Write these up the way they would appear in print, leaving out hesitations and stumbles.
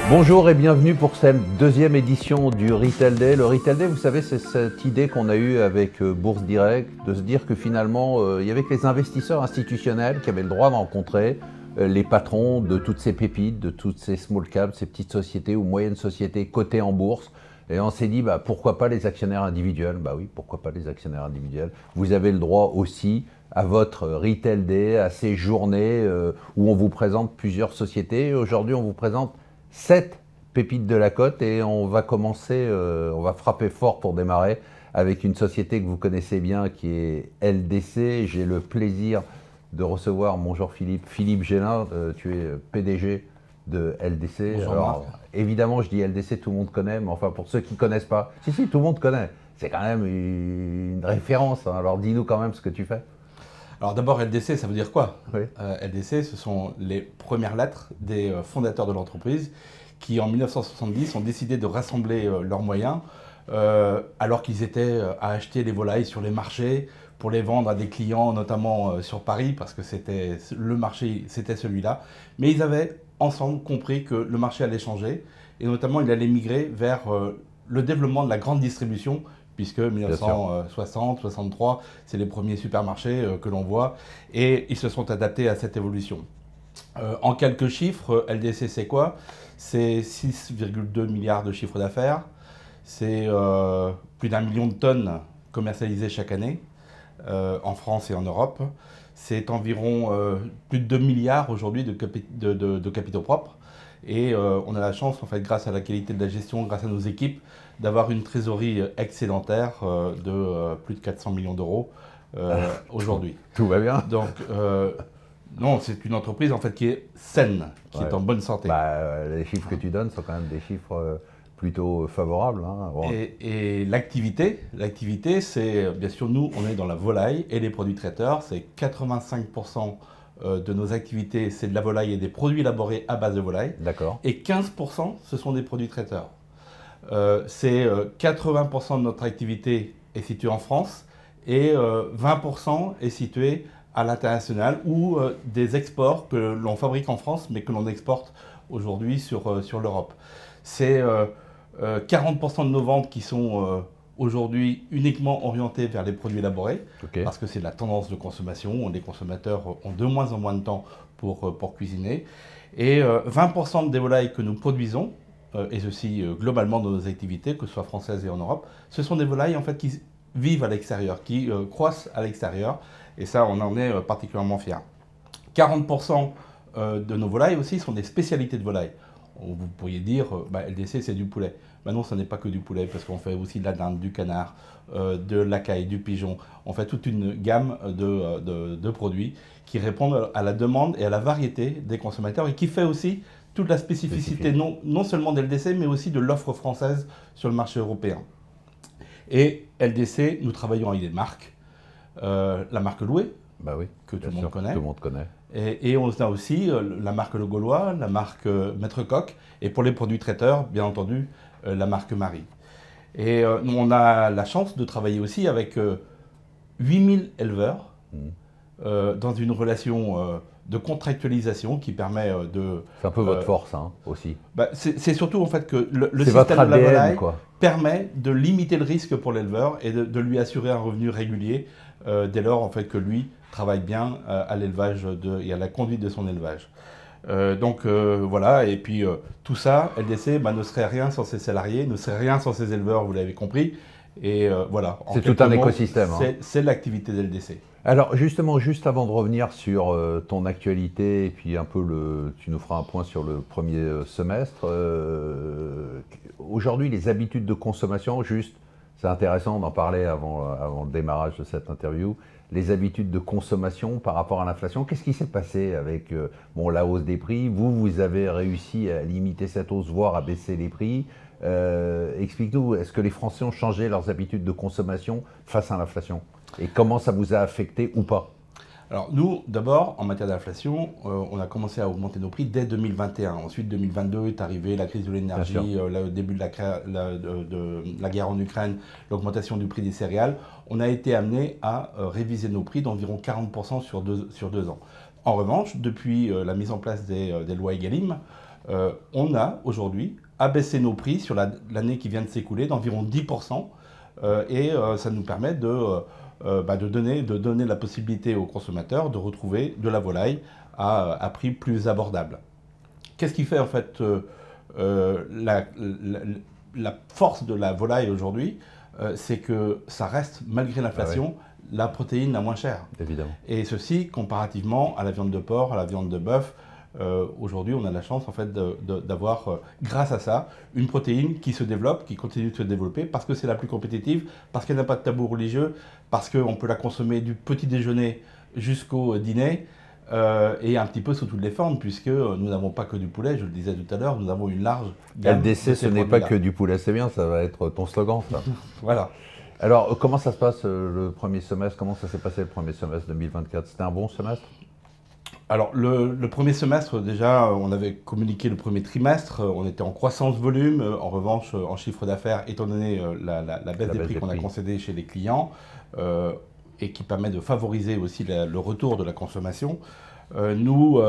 Bonjour et bienvenue pour cette deuxième édition du Retail Day. Le Retail Day, vous savez, c'est cette idée qu'on a eue avec Bourse Direct, de se dire que finalement, il y avait que les investisseurs institutionnels qui avaient le droit de rencontrer les patrons de toutes ces pépites, de toutes ces small caps, ces petites sociétés ou moyennes sociétés cotées en bourse. Et on s'est dit, pourquoi pas les actionnaires individuels? Bah oui, pourquoi pas les actionnaires individuels? Vous avez le droit aussi à votre Retail Day, à ces journées où on vous présente plusieurs sociétés. Aujourd'hui, on vous présente 7 pépites de la cote et on va commencer, on va frapper fort pour démarrer avec une société que vous connaissez bien qui est LDC. J'ai le plaisir de recevoir, bonjour Philippe Génin, tu es PDG de LDC. Bonjour. Alors évidemment je dis LDC, tout le monde connaît, mais enfin pour ceux qui ne connaissent pas, si tout le monde connaît, c'est quand même une référence, hein. Alors dis-nous quand même ce que tu fais. Alors d'abord, LDC, ça veut dire quoi? Oui. LDC, ce sont les premières lettres des fondateurs de l'entreprise qui, en 1970, ont décidé de rassembler leurs moyens alors qu'ils étaient à acheter les volailles sur les marchés pour les vendre à des clients, notamment sur Paris, parce que c'était le marché, c'était celui-là. Mais ils avaient ensemble compris que le marché allait changer et notamment il allait migrer vers le développement de la grande distribution, puisque 1960-63, c'est les premiers supermarchés que l'on voit, et ils se sont adaptés à cette évolution. En quelques chiffres, LDC c'est quoi? C'est 6,2 milliards de chiffre d'affaires, c'est plus d'1 million de tonnes commercialisées chaque année, en France et en Europe. C'est environ plus de 2 milliards aujourd'hui de capitaux propres. Et on a la chance, en fait, grâce à la qualité de la gestion, grâce à nos équipes, d'avoir une trésorerie excédentaire de plus de 400 millions d'euros aujourd'hui. Tout va bien. Donc, non, c'est une entreprise en fait qui est saine, qui est en bonne santé. Les chiffres que tu donnes sont quand même des chiffres plutôt favorables, hein. Bon. Et l'activité, c'est bien sûr, nous, on est dans la volaille et les produits traiteurs. C'est 85% de nos activités, c'est de la volaille et des produits élaborés à base de volaille. D'accord. Et 15%, ce sont des produits traiteurs. 80% de notre activité est située en France et 20% est située à l'international ou des exports que l'on fabrique en France mais que l'on exporte aujourd'hui sur l'Europe. C'est 40% de nos ventes qui sont aujourd'hui uniquement orientées vers les produits élaborés, parce que c'est la tendance de consommation. Les consommateurs ont de moins en moins de temps pour cuisiner. Et 20% des volailles que nous produisons, et ceci globalement dans nos activités, que ce soit françaises et en Europe, ce sont des volailles en fait qui vivent à l'extérieur, qui croissent à l'extérieur, et ça on en est particulièrement fiers. 40% de nos volailles aussi sont des spécialités de volailles. Vous pourriez dire, LDC c'est du poulet. Non, ce n'est pas que du poulet, parce qu'on fait aussi de la dinde, du canard, de la caille, du pigeon. On fait toute une gamme de produits qui répondent à la demande et à la variété des consommateurs et qui fait aussi toute la spécificité non seulement d'LDC, mais aussi de l'offre française sur le marché européen. Et LDC, nous travaillons avec des marques. La marque Loué, que tout le monde connaît. Tout le monde connaît. Et on a aussi la marque Le Gaulois, la marque Maître Coq, et pour les produits traiteurs, bien entendu, la marque Marie. Et on a la chance de travailler aussi avec 8000 éleveurs dans une relation de contractualisation qui permet de... C'est un peu votre force, hein, aussi. C'est surtout en fait que le système de la volaille quoi. Permet de limiter le risque pour l'éleveur et de lui assurer un revenu régulier dès lors en fait que lui travaille bien à l'élevage et à la conduite de son élevage. Voilà, et puis tout ça, LDC ne serait rien sans ses salariés, ne serait rien sans ses éleveurs, vous l'avez compris. Et voilà. C'est tout un écosystème. C'est l'activité d'LDC. Alors justement, juste avant de revenir sur ton actualité et puis un peu tu nous feras un point sur le premier semestre. Aujourd'hui, les habitudes de consommation, c'est intéressant d'en parler avant le démarrage de cette interview. Les habitudes de consommation par rapport à l'inflation, qu'est-ce qui s'est passé avec la hausse des prix? Vous avez réussi à limiter cette hausse, voire à baisser les prix. Explique-nous, est-ce que les Français ont changé leurs habitudes de consommation face à l'inflation? Et comment ça vous a affecté ou pas? Alors nous, d'abord, en matière d'inflation, on a commencé à augmenter nos prix dès 2021. Ensuite, 2022 est arrivé, la crise de l'énergie, le début de la guerre en Ukraine, l'augmentation du prix des céréales. On a été amené à réviser nos prix d'environ 40% sur 2 ans. En revanche, depuis la mise en place des lois Egalim, on a aujourd'hui abaissé nos prix sur l'année qui vient de s'écouler d'environ 10%. Et ça nous permet de donner la possibilité aux consommateurs de retrouver de la volaille à prix plus abordable. Qu'est-ce qui fait en fait la force de la volaille aujourd'hui? C'est que ça reste, malgré l'inflation, la protéine la moins chère. Évidemment. Et ceci comparativement à la viande de porc, à la viande de bœuf. Aujourd'hui, on a la chance en fait d'avoir, grâce à ça, une protéine qui se développe, qui continue de se développer, parce que c'est la plus compétitive, parce qu'elle n'a pas de tabou religieux, parce qu'on peut la consommer du petit déjeuner jusqu'au dîner, et un petit peu sous toutes les formes, puisque nous n'avons pas que du poulet, je le disais tout à l'heure, nous avons une large gamme. LDC, ce n'est pas que du poulet, c'est bien, ça va être ton slogan, ça. Voilà. Alors, comment ça se passe le premier semestre? Comment ça s'est passé le premier semestre 2024? C'était un bon semestre? Alors, le premier semestre, déjà, on avait communiqué le premier trimestre, on était en croissance volume. En revanche, en chiffre d'affaires, étant donné la baisse des prix qu'on a concédée chez les clients, et qui permet de favoriser aussi le retour de la consommation, nous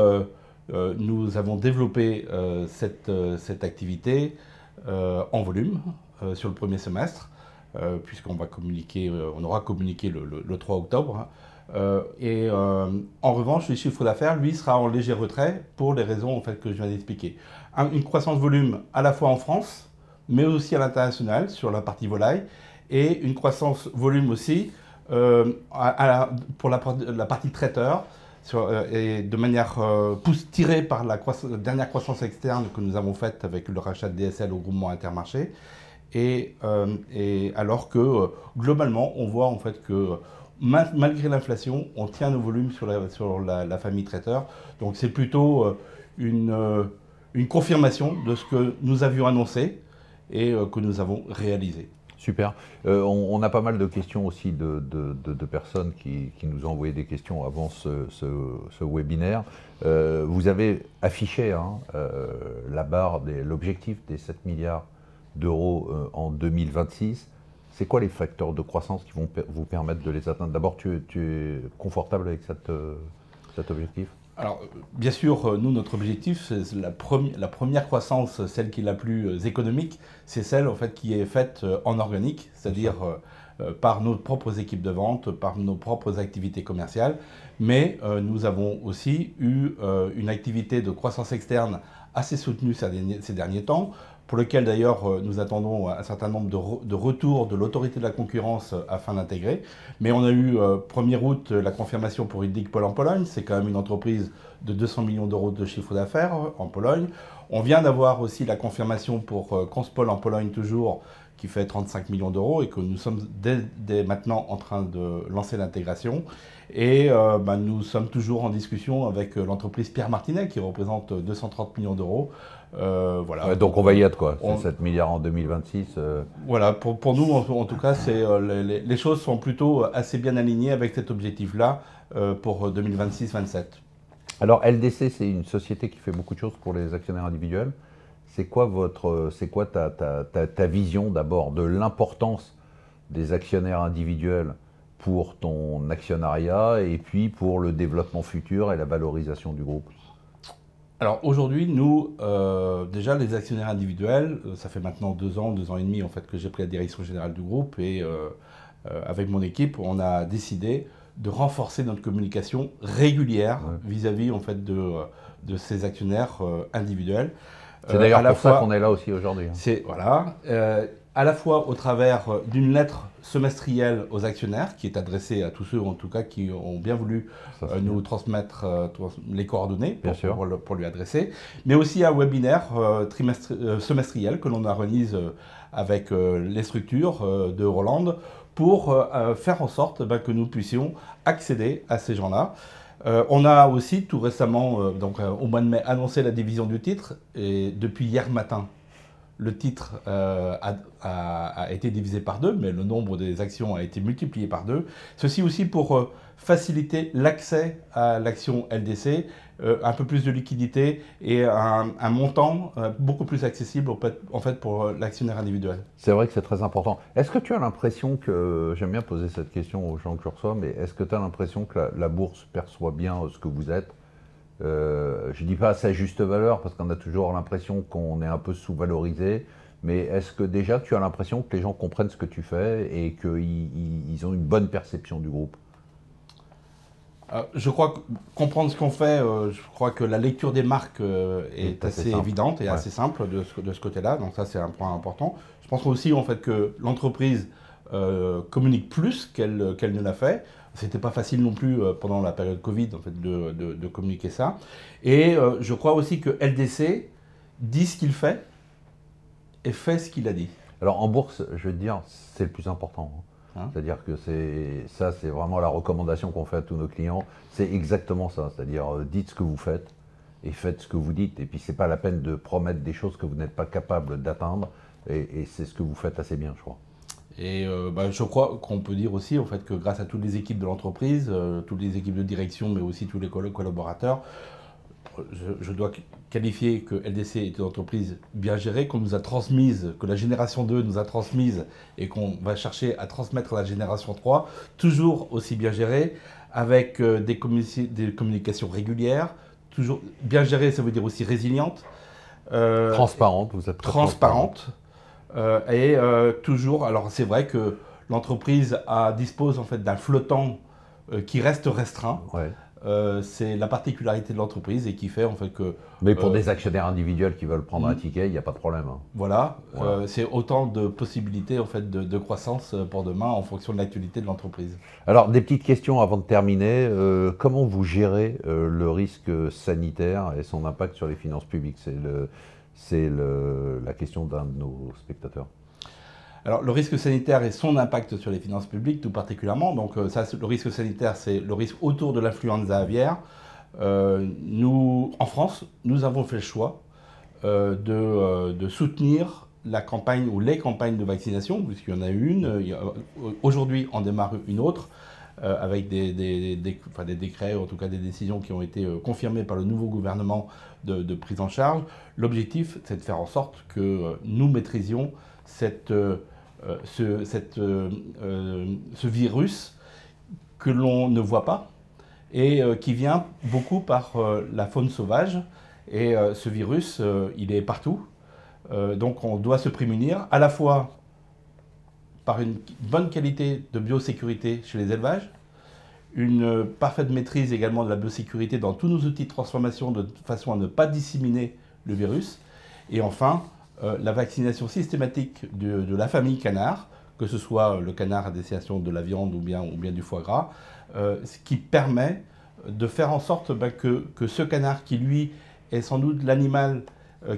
avons développé cette activité en volume sur le premier semestre, puisqu'on va communiquer, on aura communiqué le 3 octobre. En revanche, le chiffre d'affaires, lui, sera en léger retrait pour les raisons en fait, que je viens d'expliquer. Une croissance volume à la fois en France, mais aussi à l'international sur la partie volaille, et une croissance volume aussi pour la partie traiteur, et de manière tirée par la dernière croissance externe que nous avons faite avec le rachat de DSL au groupement Intermarché. Et alors que globalement, on voit en fait que malgré l'inflation, on tient nos volumes sur la famille traiteur. Donc c'est plutôt une confirmation de ce que nous avions annoncé et que nous avons réalisé. Super. On a pas mal de questions aussi de personnes qui nous ont envoyé des questions avant ce webinaire. Vous avez affiché la barre, l'objectif des 7 milliards d'euros en 2026. C'est quoi les facteurs de croissance qui vont vous permettre de les atteindre? D'abord, tu es confortable avec cet objectif? Alors, bien sûr, nous, notre objectif, c'est la première croissance, celle qui est la plus économique, c'est celle en fait, qui est faite en organique, c'est-à-dire par nos propres équipes de vente, par nos propres activités commerciales. Mais nous avons aussi eu une activité de croissance externe assez soutenue ces derniers temps, pour lequel d'ailleurs nous attendons un certain nombre de retours de l'autorité de la concurrence afin d'intégrer. Mais on a eu 1er août la confirmation pour Idlic-Pol en Pologne, c'est quand même une entreprise de 200 millions d'euros de chiffre d'affaires en Pologne. On vient d'avoir aussi la confirmation pour Conspol en Pologne toujours, qui fait 35 millions d'euros et que nous sommes dès maintenant en train de lancer l'intégration. Et nous sommes toujours en discussion avec l'entreprise Pierre Martinet qui représente 230 millions d'euros. Voilà. Donc on va y être quoi, 7 milliards en 2026. Voilà, pour nous en tout cas, les choses sont plutôt assez bien alignées avec cet objectif-là pour 2026-27. Alors LDC, c'est une société qui fait beaucoup de choses pour les actionnaires individuels. C'est quoi ta vision d'abord de l'importance des actionnaires individuels pour ton actionnariat et puis pour le développement futur et la valorisation du groupe? Alors aujourd'hui, nous, déjà les actionnaires individuels, ça fait maintenant 2 ans et demi en fait que j'ai pris la direction générale du groupe et avec mon équipe, on a décidé de renforcer notre communication régulière vis-à-vis en fait de ces actionnaires individuels. C'est d'ailleurs pour ça qu'on est là aussi aujourd'hui. C'est voilà, à la fois au travers d'une lettre semestrielle aux actionnaires qui est adressée à tous ceux en tout cas qui ont bien voulu nous transmettre les coordonnées pour lui adresser, mais aussi un webinaire semestriel que l'on organise avec les structures de Roland pour faire en sorte que nous puissions accéder à ces gens-là. On a aussi tout récemment, au mois de mai, annoncé la division du titre et depuis hier matin, le titre a été divisé par 2, mais le nombre des actions a été multiplié par 2. Ceci aussi pour faciliter l'accès à l'action LDC, un peu plus de liquidité et un montant beaucoup plus accessible en fait, pour l'actionnaire individuel. C'est vrai que c'est très important. Est-ce que tu as l'impression que, j'aime bien poser cette question aux gens que je reçois, mais est-ce que tu as l'impression que la bourse perçoit bien ce que vous êtes? Je ne dis pas à sa juste valeur, parce qu'on a toujours l'impression qu'on est un peu sous-valorisé, mais est-ce que déjà tu as l'impression que les gens comprennent ce que tu fais et qu'ils ont une bonne perception du groupe? Je crois que comprendre ce qu'on fait, je crois que la lecture des marques est assez évidente et assez simple de ce côté-là, donc ça c'est un point important. Je pense aussi en fait que l'entreprise communique plus qu'elle ne l'a fait. C'était pas facile non plus pendant la période Covid en fait, de communiquer ça. Et je crois aussi que LDC dit ce qu'il fait et fait ce qu'il a dit. Alors en bourse, je veux te dire, c'est le plus important. Hein? C'est-à-dire que c'est vraiment la recommandation qu'on fait à tous nos clients. C'est exactement ça. C'est-à-dire dites ce que vous faites et faites ce que vous dites. Et puis c'est pas la peine de promettre des choses que vous n'êtes pas capable d'atteindre. Et c'est ce que vous faites assez bien, je crois. Et je crois qu'on peut dire aussi en fait, que grâce à toutes les équipes de l'entreprise, toutes les équipes de direction, mais aussi tous les collaborateurs, je dois qualifier que LDC est une entreprise bien gérée, qu'on nous a transmise, que la génération 2 nous a transmise et qu'on va chercher à transmettre à la génération 3, toujours aussi bien gérée, avec des communications régulières, toujours bien gérée, ça veut dire aussi résiliente. Transparente, vous êtes transparente. Toujours, alors c'est vrai que l'entreprise dispose en fait d'un flottant qui reste restreint. Ouais. C'est la particularité de l'entreprise et qui fait en fait que... Mais pour des actionnaires individuels qui veulent prendre un ticket, il n'y a pas de problème. Hein. Voilà, c'est autant de possibilités en fait, de croissance pour demain en fonction de l'actualité de l'entreprise. Alors, des petites questions avant de terminer. Comment vous gérez le risque sanitaire et son impact sur les finances publiques? C'est la question d'un de nos spectateurs. Alors, le risque sanitaire et son impact sur les finances publiques, tout particulièrement. Donc, le risque sanitaire, c'est le risque autour de l'influenza aviaire. Nous, en France, nous avons fait le choix de soutenir la campagne ou les campagnes de vaccination, puisqu'il y en a une. Aujourd'hui, on démarre une autre, avec des décrets, en tout cas des décisions qui ont été confirmées par le nouveau gouvernement de prise en charge. L'objectif, c'est de faire en sorte que nous maîtrisions ce virus que l'on ne voit pas et qui vient beaucoup par la faune sauvage. Et ce virus, il est partout. Donc on doit se prémunir à la fois par une bonne qualité de biosécurité chez les élevages, une parfaite maîtrise également de la biosécurité dans tous nos outils de transformation de façon à ne pas disséminer le virus, et enfin la vaccination systématique de la famille canard, que ce soit le canard à destination de la viande ou bien du foie gras, ce qui permet de faire en sorte que ce canard qui lui est sans doute l'animal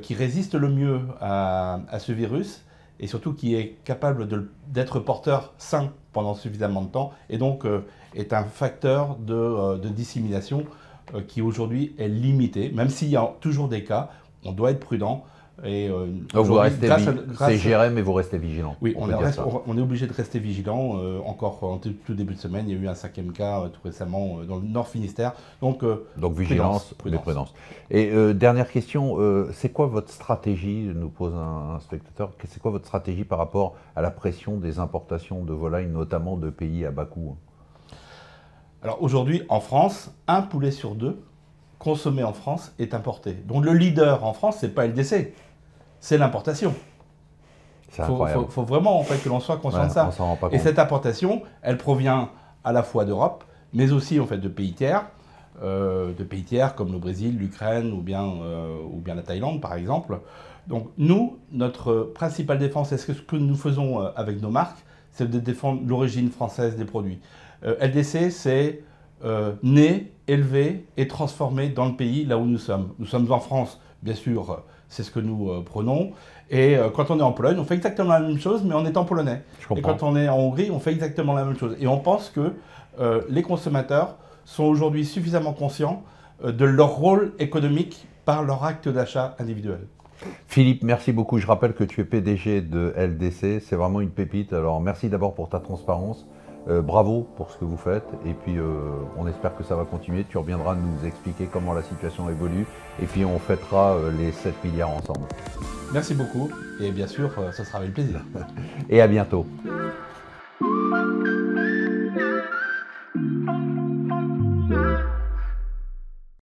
qui résiste le mieux à ce virus et surtout qui est capable d'être porteur sain pendant suffisamment de temps et donc est un facteur de dissémination qui aujourd'hui est limité, même s'il y a toujours des cas, on doit être prudent. Et c'est géré, mais vous restez vigilant. Oui, on est obligé de rester vigilant. Encore en tout début de semaine, il y a eu un 5e cas tout récemment dans le Nord Finistère. Donc vigilance, prudence. Et dernière question, c'est quoi votre stratégie, nous pose un spectateur, c'est quoi votre stratégie par rapport à la pression des importations de volailles, notamment de pays à bas coût? Alors aujourd'hui, en France, un poulet sur 2 consommé en France est importé. Donc le leader en France, c'est pas LDC. C'est l'importation. C'est incroyable. Faut vraiment en fait, que l'on soit conscient de ça. On s'en rend pas compte. Et cette importation, elle provient à la fois d'Europe, mais aussi en fait, de pays tiers comme le Brésil, l'Ukraine ou bien la Thaïlande par exemple. Donc nous, notre principale défense, et ce que nous faisons avec nos marques, c'est de défendre l'origine française des produits. LDC, c'est né, élevé et transformé dans le pays là où nous sommes. Nous sommes en France, bien sûr. C'est ce que nous prenons. Et quand on est en Pologne, on fait exactement la même chose, mais en étant polonais. Et quand on est en Hongrie, on fait exactement la même chose. Et on pense que les consommateurs sont aujourd'hui suffisamment conscients de leur rôle économique par leur acte d'achat individuel. Philippe, merci beaucoup. Je rappelle que tu es PDG de LDC. C'est vraiment une pépite. Alors, merci d'abord pour ta transparence. Bravo pour ce que vous faites. Et puis, on espère que ça va continuer. Tu reviendras nous expliquer comment la situation évolue. Et puis, on fêtera les 7 milliards ensemble. Merci beaucoup et bien sûr, ce sera avec plaisir. Et à bientôt.